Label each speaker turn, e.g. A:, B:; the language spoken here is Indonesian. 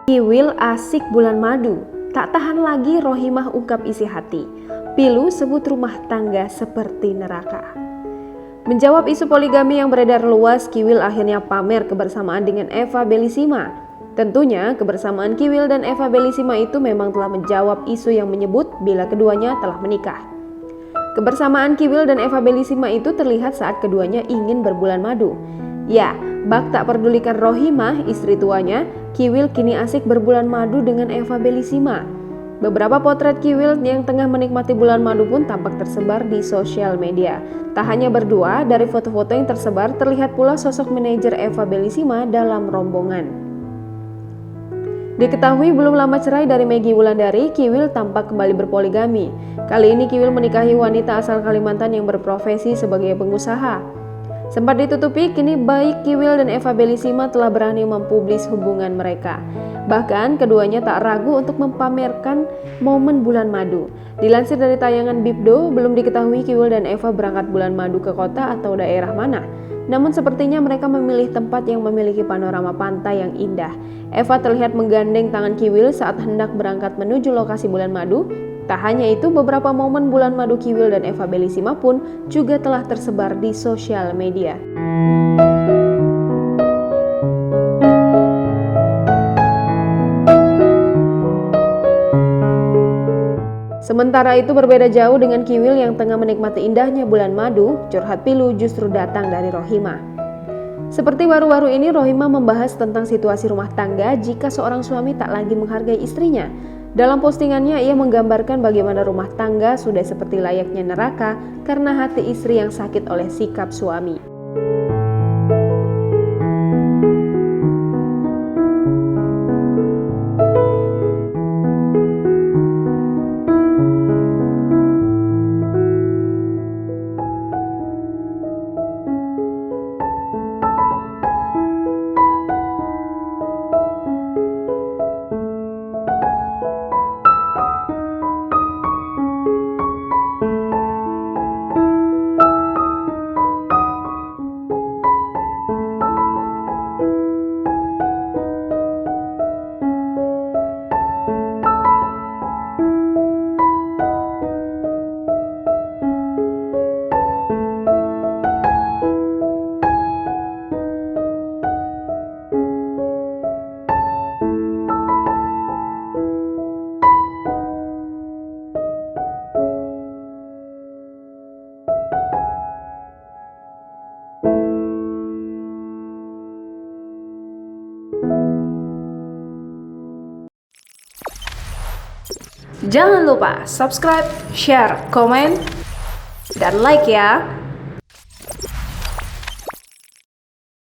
A: Kiwil asik bulan madu, tak tahan lagi Rohimah ungkap isi hati. Pilu sebut rumah tangga seperti neraka. Menjawab isu poligami yang beredar luas, Kiwil akhirnya pamer kebersamaan dengan Eva Bellissima. Tentunya kebersamaan Kiwil dan Eva Bellissima itu memang telah menjawab isu yang menyebut bila keduanya telah menikah. Kebersamaan Kiwil dan Eva Bellissima itu terlihat saat keduanya ingin berbulan madu. Ya, bak tak perdulikan Rohimah, istri tuanya, Kiwil kini asik berbulan madu dengan Eva Bellissima. Beberapa potret Kiwil yang tengah menikmati bulan madu pun tampak tersebar di sosial media. Tak hanya berdua, dari foto-foto yang tersebar terlihat pula sosok manajer Eva Bellissima dalam rombongan. Diketahui belum lama cerai dari Maggie Wulandari, Kiwil tampak kembali berpoligami. Kali ini Kiwil menikahi wanita asal Kalimantan yang berprofesi sebagai pengusaha. Sempat ditutupi, kini baik Kiwil dan Eva Bellissima telah berani mempublis hubungan mereka. Bahkan keduanya tak ragu untuk mempamerkan momen bulan madu. Dilansir dari tayangan Bibdo, belum diketahui Kiwil dan Eva berangkat bulan madu ke kota atau daerah mana. Namun sepertinya mereka memilih tempat yang memiliki panorama pantai yang indah. Eva terlihat menggandeng tangan Kiwil saat hendak berangkat menuju lokasi bulan madu. Tak hanya itu, beberapa momen bulan madu Kiwil dan Eva Bellissima pun juga telah tersebar di sosial media. Sementara itu berbeda jauh dengan Kiwil yang tengah menikmati indahnya bulan madu, curhat pilu justru datang dari Rohimah. Seperti baru-baru ini Rohimah membahas tentang situasi rumah tangga jika seorang suami tak lagi menghargai istrinya. Dalam postingannya, ia menggambarkan bagaimana rumah tangga sudah seperti layaknya neraka karena hati istri yang sakit oleh sikap suami. Jangan lupa subscribe, share, komen, dan like ya!